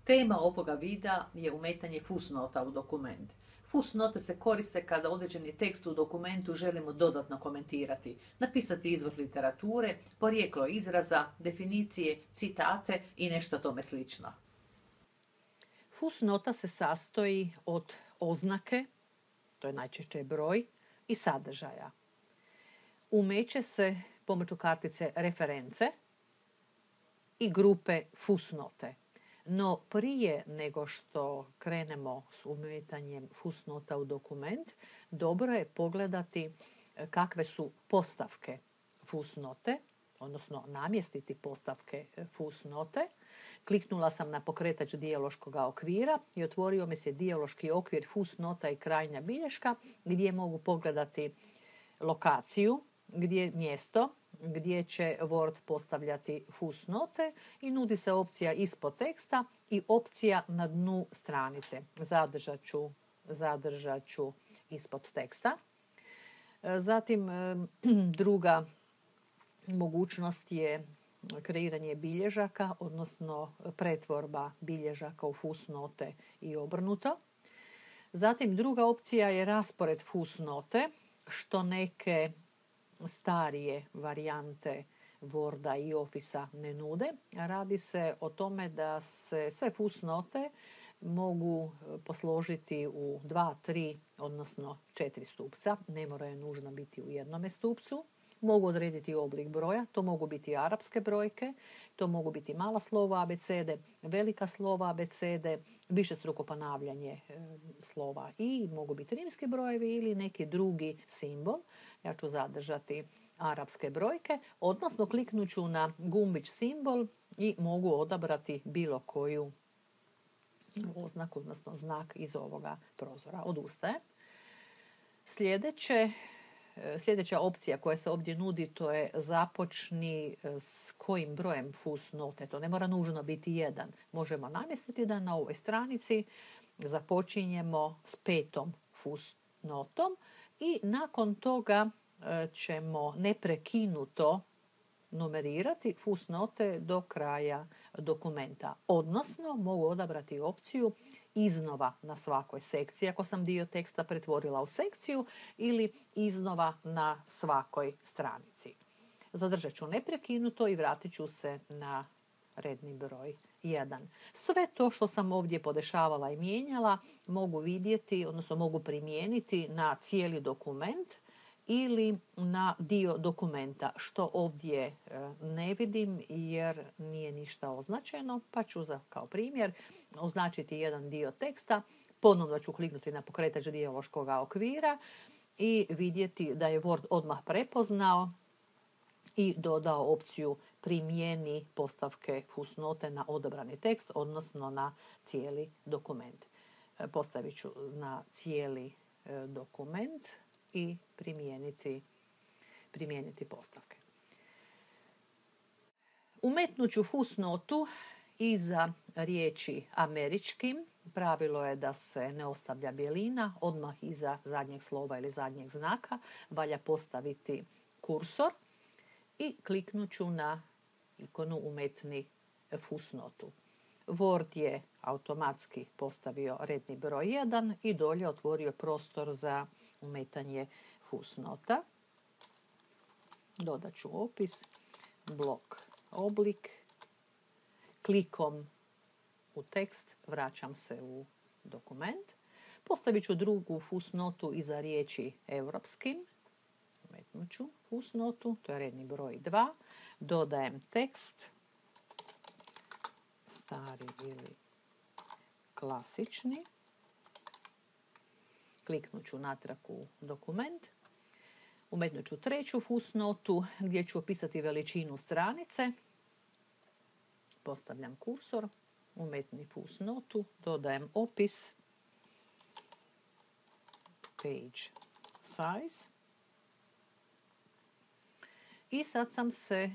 Tema ovoga videa je umetanje fusnota u dokument. Fusnote se koriste kada određeni tekst u dokumentu želimo dodatno komentirati, napisati izvor literature, porijeklo izraza, definicije, citate i nešto tome slično. Fusnota se sastoji od oznake, to je najčešće broj, i sadržaja. Umeće se pomoću kartice reference i grupe fusnote. No prije nego što krenemo s umetanjem fusnota u dokument, dobro je pogledati kakve su postavke fusnote, odnosno namjestiti postavke fusnote. Kliknula sam na pokretač dijaloškog okvira i otvorio mi se dijaloški okvir fusnota i krajnja bilješka gdje mogu pogledati lokaciju, gdje mjesto, gdje će Word postavljati fusnote i nudi se opcija ispod teksta i opcija na dnu stranice. Zadržat ću ispod teksta. Zatim druga mogućnost je kreiranje bilježaka, odnosno pretvorba bilježaka u fusnote i obrnuto. Zatim druga opcija je raspored fusnote, što neke starije varijante Worda i Officea ne nude. Radi se o tome da se sve fusnote mogu posložiti u 2, 3, odnosno 4 stupca. Ne moraju nužno biti u jednome stupcu. Mogu odrediti oblik broja, to mogu biti arapske brojke, to mogu biti mala slova abecede, velika slova abecede, višestruko ponavljanje slova i mogu biti rimski brojevi ili neki drugi simbol. Ja ću zadržati arapske brojke, odnosno kliknut ću na gumbić simbol i mogu odabrati bilo koju oznaku, odnosno znak iz ovoga prozora. Odustaje. Sljedeća opcija koja se ovdje nudi, to je započni s kojim brojem fusnote. To ne mora nužno biti jedan. Možemo namjestiti da na ovoj stranici započinjemo s 5. fusnotom i nakon toga ćemo neprekinuto numerirati fusnote do kraja dokumenta. Odnosno, mogu odabrati opciju iznova na svakoj sekciji, ako sam dio teksta pretvorila u sekciju, ili iznova na svakoj stranici. Zadržat ću neprekinuto i vratit ću se na redni broj 1. Sve to što sam ovdje podešavala i mijenjala mogu vidjeti, odnosno mogu primijeniti na cijeli dokument ili na dio dokumenta, što ovdje ne vidim jer nije ništa označeno, pa ću kao primjer označiti jedan dio teksta, ponovno ću kliknuti na pokretač dijaloškog okvira i vidjeti da je Word odmah prepoznao i dodao opciju primijeni postavke fusnote na odabrani tekst, odnosno na cijeli dokument. Postavit ću na cijeli dokument i primijeniti postavke. Umetnut ću fusnotu iza riječi američkim. Pravilo je da se ne ostavlja bjelina, odmah iza zadnjeg slova ili zadnjeg znaka valja postaviti kursor i kliknut ću na ikonu umetni fusnotu. Word je automatski postavio redni broj 1 i dolje otvorio prostor za umetanje fusnota. Dodat ću opis, blok, oblik. Klikom u tekst vraćam se u dokument. Postavit ću drugu fusnotu iza riječi europskim. Umetnut ću fusnotu, to je redni broj 2. Dodajem tekst, stari ili klasični. Kliknut ću natrag u dokument. Umetnut ću treću fusnotu gdje ću opisati veličinu stranice. Postavljam kursor, umetni fusnotu, dodajem opis, page size. I sad sam se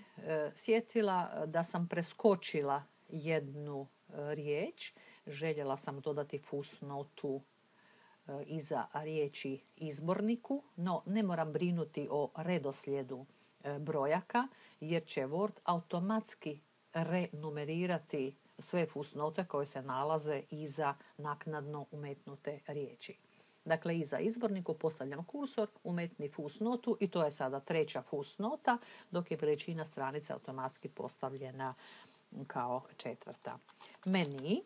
sjetila da sam preskočila jednu riječ. Željela sam dodati fusnotu iza riječi izborniku, no ne moram brinuti o redoslijedu brojaka jer će Word automatski renumerirati sve fusnote koje se nalaze iza naknadno umetnute riječi. Dakle, iza izborniku postavljam kursor, umetni fusnotu i to je sada treća fusnota, dok je veličina stranice automatski postavljena kao četvrta. Meni,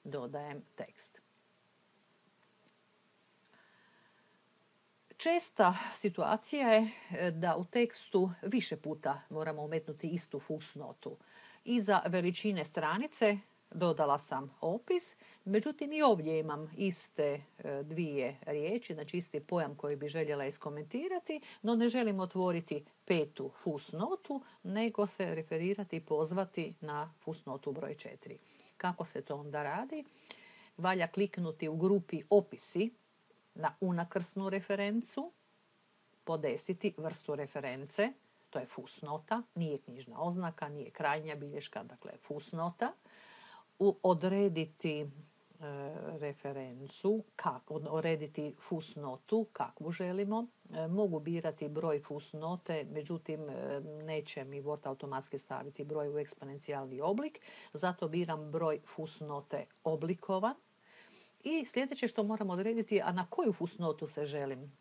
dodajem tekst. Česta situacija je da u tekstu više puta moramo umetnuti istu fusnotu. Iza veličine stranice dodala sam opis, međutim i ovdje imam iste dvije riječi, znači isti pojam koji bi željela iskomentirati, no ne želim otvoriti petu fusnotu, nego se referirati i pozvati na fusnotu broj 4. Kako se to onda radi? Valja kliknuti u grupi opisi na unakrsnu referencu, podesiti vrstu reference, to je fusnota, nije knjižna oznaka, nije krajnja bilješka, dakle fusnota. Odrediti referencu, odrediti fusnotu, kakvu želimo. Mogu birati broj fusnote, međutim neće mi Word automatski staviti broj u eksponencijalni oblik, zato biram broj fusnote oblikovan. I sljedeće što moram odrediti, a na koju fusnotu se želim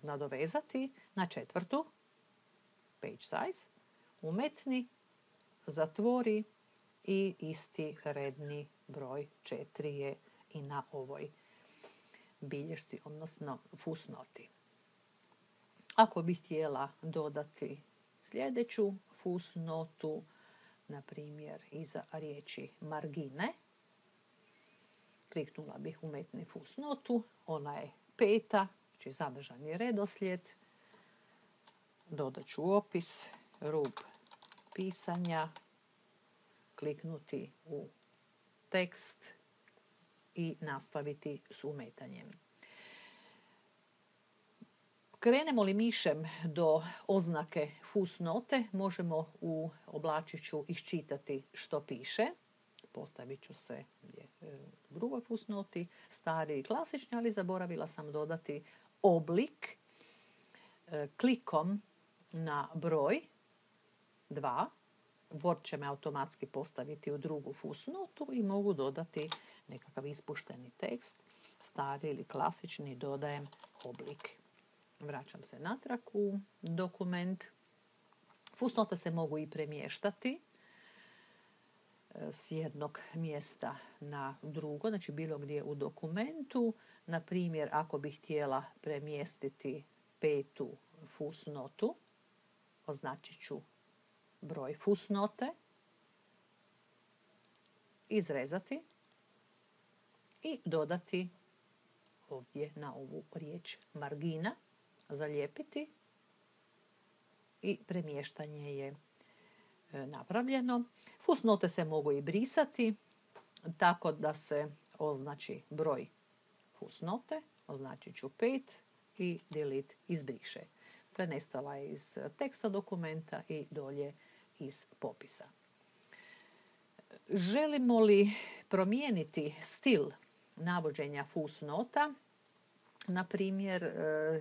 nadovezati, na četvrtu, page size, umetni, zatvori i isti redni broj 4 je i na ovoj bilješci, odnosno fusnoti. Ako bih htjela dodati sljedeću fusnotu, na primjer iza riječi margine, kliknula bih umetni fusnotu, ona je 5, znači zadržan je redoslijed, dodat ću opis, rub pisanja, kliknuti u tekst i nastaviti s umetanjem. Krenemo li mišem do oznake fusnote, možemo u oblačiću iščitati što piše. Postavit ću se u drugoj fusnoti, stari i klasični, ali zaboravila sam dodati oblik. Klikom na broj 2, Word će me automatski postaviti u drugu fusnotu i mogu dodati nekakav ispušteni tekst, stari ili klasični, dodajem oblik. Vraćam se natrag u dokument. Fusnote se mogu i premještati s jednog mjesta na drugo, znači bilo gdje u dokumentu. Na primjer, ako bih htjela premjestiti 5. fusnotu, označit ću broj fusnote, izrezati i dodati ovdje na ovu riječ margina, zalijepiti i premještanje je napravljeno. Fusnote se mogu i brisati tako da se označi broj fusnote, označit ću 5 i delete izbriše. Nestala je iz teksta dokumenta i dolje iz popisa. Želimo li promijeniti stil navođenja fusnota, na primjer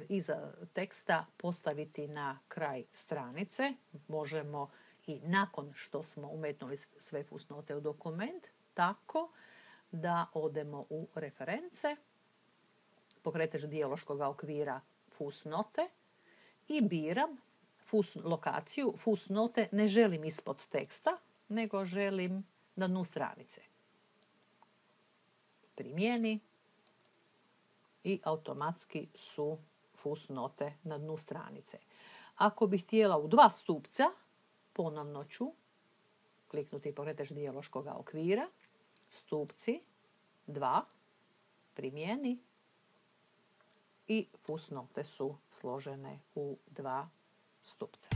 iza teksta postaviti na kraj stranice, možemo i nakon što smo umetnuli sve fusnote u dokument, tako da odemo u reference, pokretač dijaloškog okvira fusnote i biram lokaciju fusnote, ne želim ispod teksta, nego želim na dnu stranice. Primjeni i automatski su fusnote na dnu stranice. Ako bih htjela u 2 stupca, ponovno ću kliknuti pokretač dijaloškog okvira, stupci, 2, primjeni i fusnote su složene u 2 stupca.